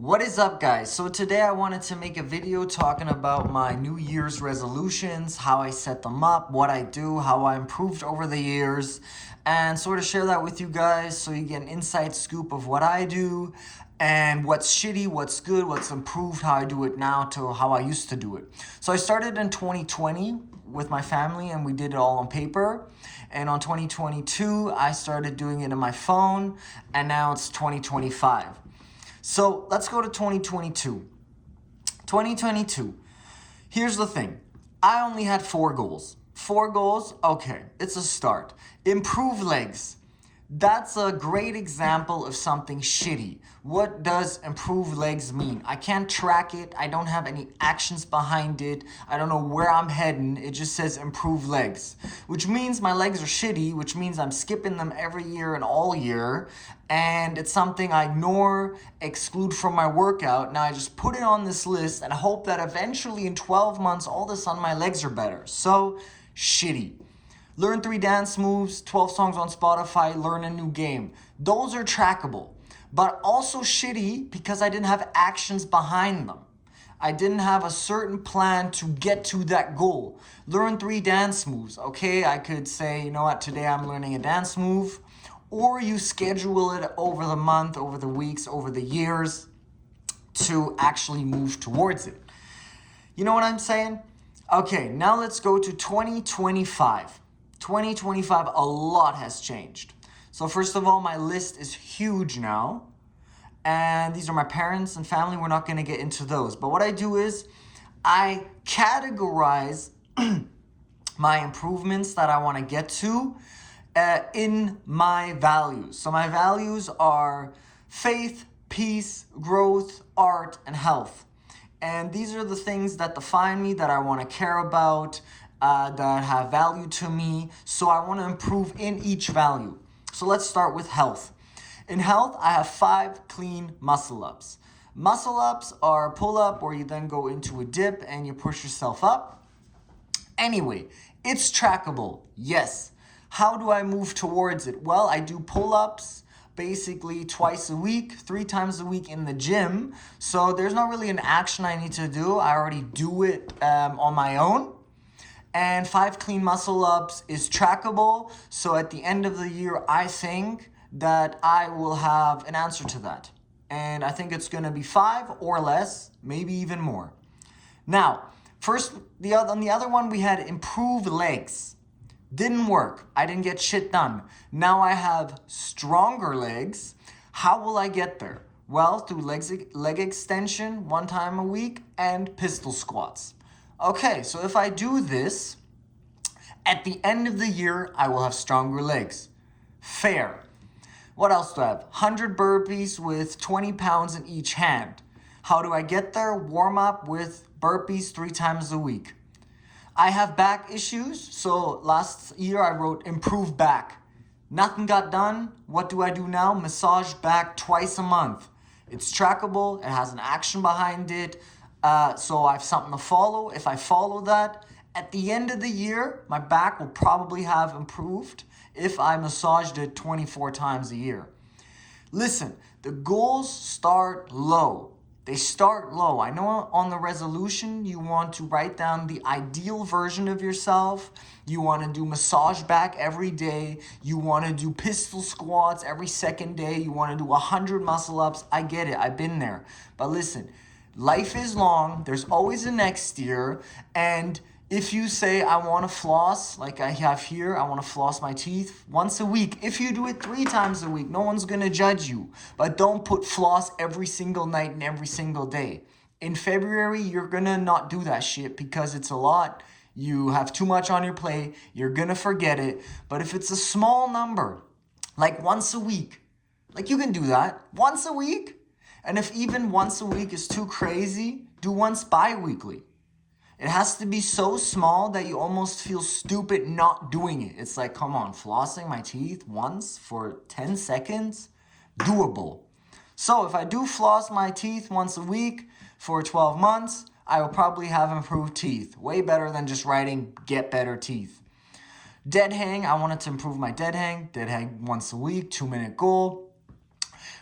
What is up, guys? So today I wanted to make a video talking about my New Year's resolutions, how I set them up, what I do, how I improved over the years, and sort of share that with you guys so you get an inside scoop of what I do and what's shitty, what's good, what's improved, how I do it now to how I used to do it. So I started in 2020 with my family and we did it all on paper. And on 2022, I started doing it in my phone, and now it's 2025. So let's go to 2022. 2022. Here's the thing. I only had 4 goals. 4 goals, okay, it's a start. Improve legs. That's a great example of something shitty. What does improve legs mean? I can't track it. I don't have any actions behind it. I don't know where I'm heading. It just says improve legs, which means my legs are shitty, which means I'm skipping them every year and all year. And it's something I ignore, exclude from my workout. Now I just put it on this list and hope that eventually in 12 months, all of a sudden my legs are better. So shitty. Learn 3 dance moves, 12 songs on Spotify, learn a new game. Those are trackable, but also shitty because I didn't have actions behind them. I didn't have a certain plan to get to that goal. Learn 3 dance moves. Okay, I could say, you know what, today I'm learning a dance move. Or you schedule it over the month, over the weeks, over the years to actually move towards it. You know what I'm saying? Okay, now let's go to 2025. 2025, a lot has changed. So first of all, my list is huge now. And these are my parents and family. We're not going to get into those. But what I do is I categorize my improvements that I want to get to in my values. So my values are faith, peace, growth, art, and health. And these are the things that define me, that I want to care about, that have value to me. So I want to improve in each value. So let's start with health. In health, I have 5 clean muscle ups. Muscle ups are a pull up where you then go into a dip and you push yourself up. Anyway, it's trackable. Yes. How do I move towards it? Well, I do pull ups basically twice a week, 3 times a week in the gym. So there's not really an action I need to do. I already do it on my own. And 5 clean muscle ups is trackable. So at the end of the year, I think that I will have an answer to that. And I think it's going to be 5 or less, maybe even more. Now, first, on the other one, we had improved legs. Didn't work. I didn't get shit done. Now I have stronger legs. How will I get there? Well, through leg extension 1 time a week and pistol squats. Okay, so if I do this, at the end of the year, I will have stronger legs. Fair. What else do I have? 100 burpees with 20 pounds in each hand. How do I get there? Warm up with burpees 3 times a week. I have back issues, so last year I wrote improve back. Nothing got done. What do I do now? Massage back twice a month. It's trackable. It has an action behind it. So I have something to follow. If I follow that, at the end of the year, my back will probably have improved if I massaged it 24 times a year. Listen, the goals start low. They start low. I know on the resolution, you want to write down the ideal version of yourself. You want to do massage back every day. You want to do pistol squats every second day. You want to do 100 muscle ups. I get it. I've been there. But listen, life is long. There's always a next year. And if you say, I want to floss, like I have here, I want to floss my teeth once a week. If you do it 3 times a week, no one's going to judge you. But don't put floss every single night and every single day. In February, you're going to not do that shit because it's a lot. You have too much on your plate. You're going to forget it. But if it's a small number, like once a week, like you can do that once a week. And if even once a week is too crazy, do once bi-weekly. It has to be so small that you almost feel stupid not doing it. It's like, come on, flossing my teeth once for 10 seconds? Doable. So if I do floss my teeth once a week for 12 months, I will probably have improved teeth. Way better than just writing, get better teeth. Dead hang, I wanted to improve my dead hang. Dead hang once a week, 2-minute goal.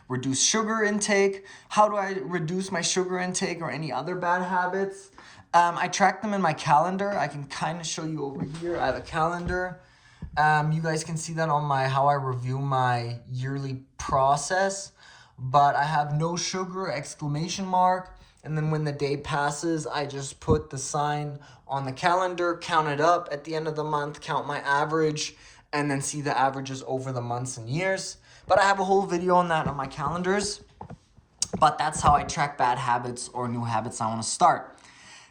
reduce sugar intake. How do I reduce my sugar intake or any other bad habits? I track them in my calendar. I can kind of show you over here. I have a calendar. You guys can see that on my how I review my yearly process. But I have no sugar, exclamation mark. And then when the day passes, I just put the sign on the calendar, count it up at the end of the month, count my average, and then see the averages over the months and years. But I have a whole video on that on my calendars. But that's how I track bad habits or new habits I want to start.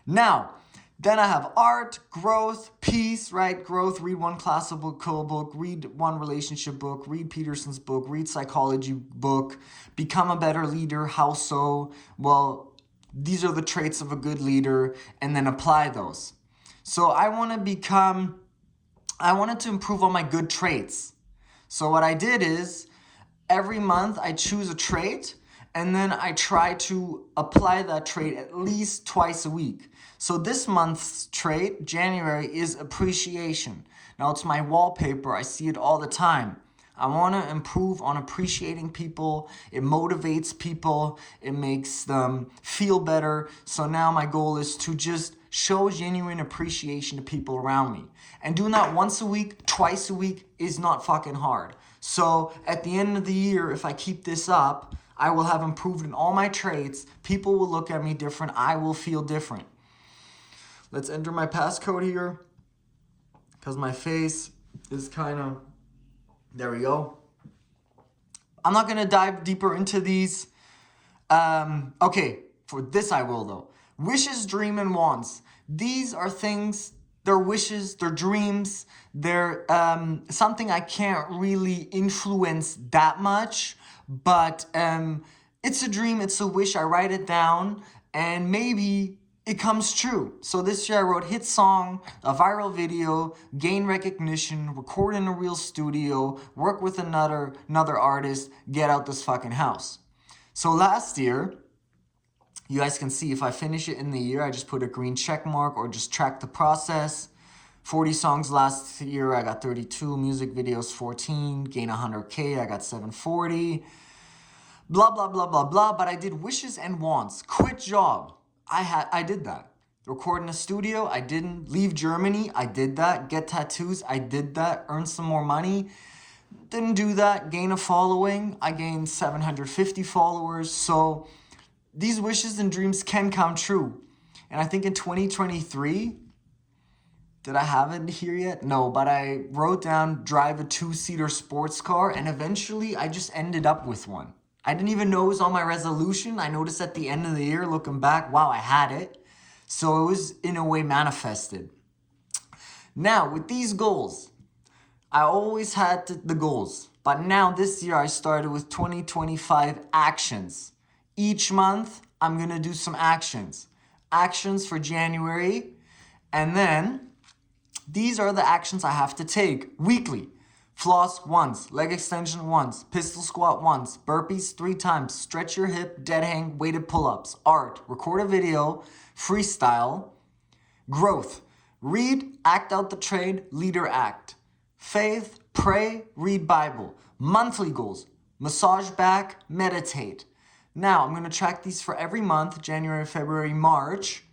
Now, then I have art, growth, peace, right? Growth, read one classical book, read one relationship book, read Peterson's book, read psychology book, become a better leader. How so? Well, these are the traits of a good leader, and then apply those. So I wanted to improve on my good traits. So what I did is every month I choose a trait, and then I try to apply that trait at least twice a week. So this month's trait, January, is appreciation. Now it's my wallpaper. I see it all the time. I want to improve on appreciating people. It motivates people. It makes them feel better. So now my goal is to just show genuine appreciation to people around me. And doing that once a week, twice a week is not fucking hard. So at the end of the year, if I keep this up, I will have improved in all my traits. People will look at me different. I will feel different. Let's enter my passcode here because my face is kind of, there we go. I'm not going to dive deeper into these. Okay, for this I will though. Wishes, dream, and wants. These are things, they're wishes, they're dreams, they're something I can't really influence that much, but it's a dream, it's a wish, I write it down, and maybe it comes true. So this year I wrote hit song, a viral video, gain recognition, record in a real studio, work with another artist, get out this fucking house. So last year, you guys can see if I finish it in the year, I just put a green check mark or just track the process. 40 songs last year, I got 32, music videos 14, gain 100K, I got 740. Blah, blah, blah, blah, blah, but I did wishes and wants. Quit job. I did that. Record in a studio, I didn't. Leave Germany, I did that. Get tattoos, I did that. Earn some more money, didn't do that. Gain a following, I gained 750 followers. So these wishes and dreams can come true. And I think in 2023, did I have it here yet? No, but I wrote down drive a 2-seater sports car, and eventually I just ended up with one. I didn't even know it was on my resolution. I noticed at the end of the year, looking back, wow, I had it. So it was in a way manifested. Now, with these goals, I always had the goals. But now this year I started with 2025 actions. Each month, I'm going to do some actions. Actions for January. And then these are the actions I have to take weekly. Floss once, leg extension once, pistol squat once, burpees 3 times, stretch your hip, dead hang, weighted pull-ups, art, record a video, freestyle, growth, read, act out the trade, leader act, faith, pray, read Bible, monthly goals, massage back, meditate. Now I'm going to track these for every month, January, February, March.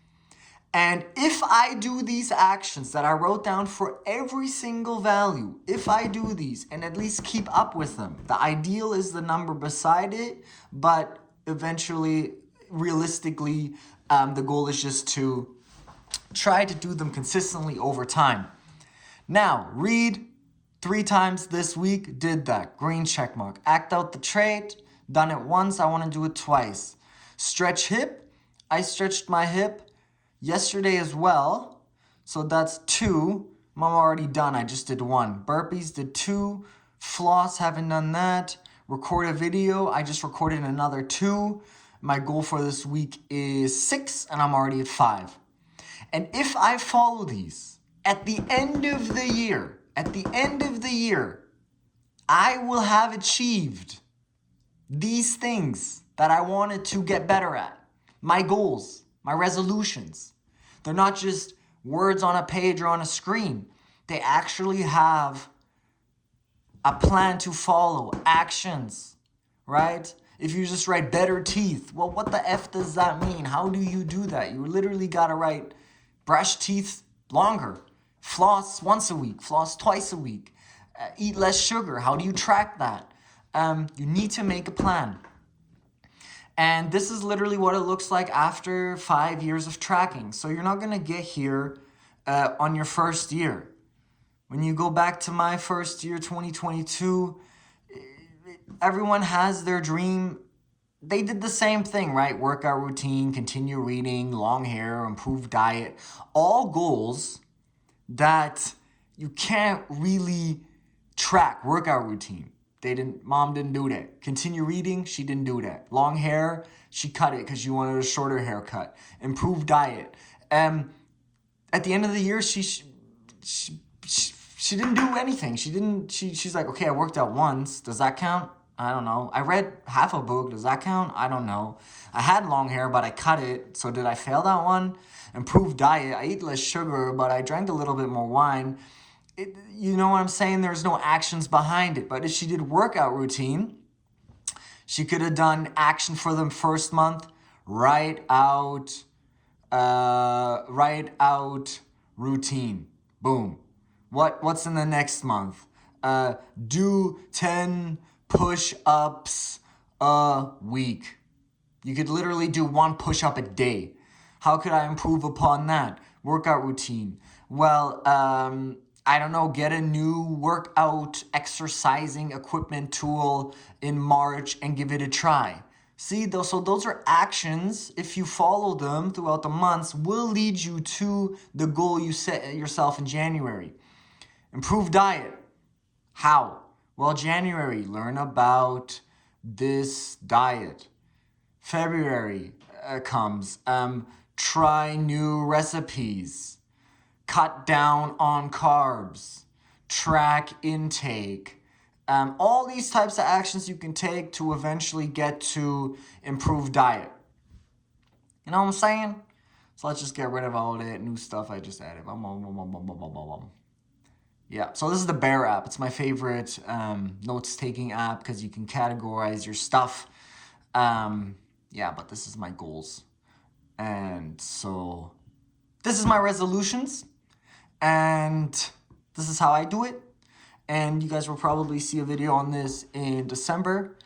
And if I do these actions that I wrote down for every single value, if I do these and at least keep up with them, the ideal is the number beside it, but eventually, realistically, the goal is just to try to do them consistently over time. Now, read 3 times this week, did that, green check mark. Act out the trait, done it once, I want to do it twice. Stretch hip, I stretched my hip yesterday as well, so that's 2. I'm already done, I just did 1. Burpees did 2. Floss, haven't done that. Record a video, I just recorded another 2. My goal for this week is 6, and I'm already at 5. And if I follow these, at the end of the year, I will have achieved these things that I wanted to get better at. My goals, my resolutions. They're not just words on a page or on a screen. They actually have a plan to follow, actions, right? If you just write better teeth, well, what the F does that mean? How do you do that? You literally gotta write brush teeth longer, floss once a week, floss twice a week, eat less sugar. How do you track that? You need to make a plan. And this is literally what it looks like after 5 years of tracking. So you're not gonna get here on your first year. When you go back to my first year, 2022, everyone has their dream. They did the same thing, right? Workout routine, continue reading, long hair, improved diet. All goals that you can't really track. Workout routine. Mom didn't do that. Continue reading, she didn't do that. Long hair, she cut it because she wanted a shorter haircut. Improved diet. At the end of the year, she didn't do anything. She's like, okay, I worked out once. Does that count? I don't know. I read half a book. Does that count? I don't know. I had long hair, but I cut it. So did I fail that one? Improved diet. I ate less sugar, but I drank a little bit more wine. You know what I'm saying? There's no actions behind it. But if she did workout routine, she could have done action for the first month. Write out routine. Boom. What's in the next month? Do 10 push-ups a week. You could literally do 1 push-up a day. How could I improve upon that? Workout routine. Well, I don't know, get a new workout exercising equipment tool in March and give it a try. See, so those are actions, if you follow them throughout the months, will lead you to the goal you set yourself in January. Improve diet. How? Well, January, learn about this diet. February comes, try new recipes. Cut down on carbs. Track intake. All these types of actions you can take to eventually get to improved diet. You know what I'm saying? So let's just get rid of all that new stuff I just added. Yeah, so this is the Bear app. It's my favorite notes-taking app because you can categorize your stuff. Yeah, but this is my goals. And so this is my resolutions. And this is how I do it. And you guys will probably see a video on this in December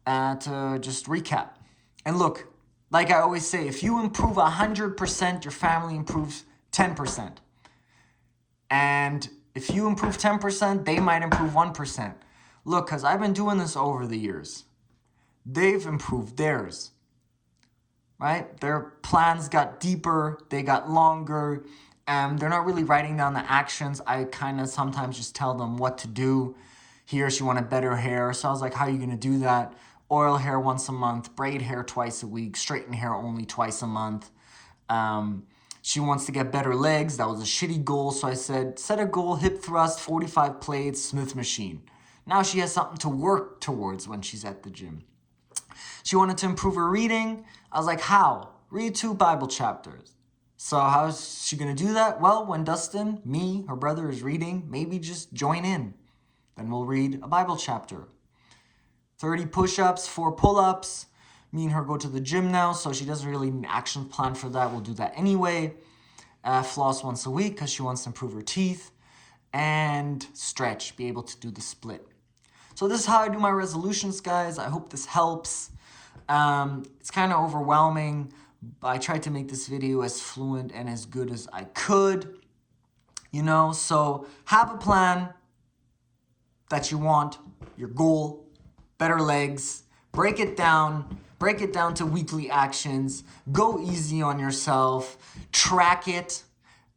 to just recap. And look, like I always say, if you improve 100%, your family improves 10%. And if you improve 10%, they might improve 1%. Look, because I've been doing this over the years. They've improved theirs. Right? Their plans got deeper. They got longer. They're not really writing down the actions. I kind of sometimes just tell them what to do. He or she wanted better hair. So I was like, how are you going to do that? Oil hair once a month. Braid hair twice a week. Straighten hair only twice a month. She wants to get better legs. That was a shitty goal. So I said, set a goal, hip thrust, 45 plates, Smith machine. Now she has something to work towards when she's at the gym. She wanted to improve her reading. I was like, how? Read 2 Bible chapters. So how is she going to do that? Well, when Dustin, me, her brother is reading, maybe just join in. Then we'll read a Bible chapter. 30 push-ups, 4 pull-ups. Me and her go to the gym now, so she doesn't really need an action plan for that. We'll do that anyway. Floss once a week because she wants to improve her teeth. And stretch, be able to do the split. So this is how I do my resolutions, guys. I hope this helps. It's kind of overwhelming, but I tried to make this video as fluent and as good as I could. You know, so have a plan that you want, your goal, better legs, break it down to weekly actions, go easy on yourself, track it,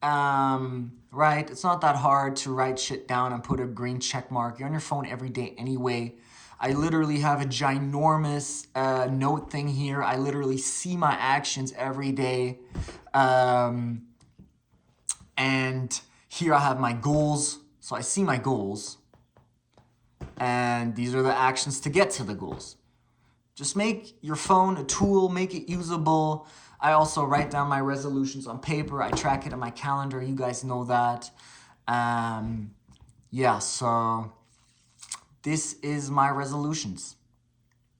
right? It's not that hard to write shit down and put a green check mark. You're on your phone every day anyway. I literally have a ginormous note thing here. I literally see my actions every day. And here I have my goals. So I see my goals. And these are the actions to get to the goals. Just make your phone a tool, make it usable. I also write down my resolutions on paper. I track it in my calendar. You guys know that. Yeah, so this is my resolutions.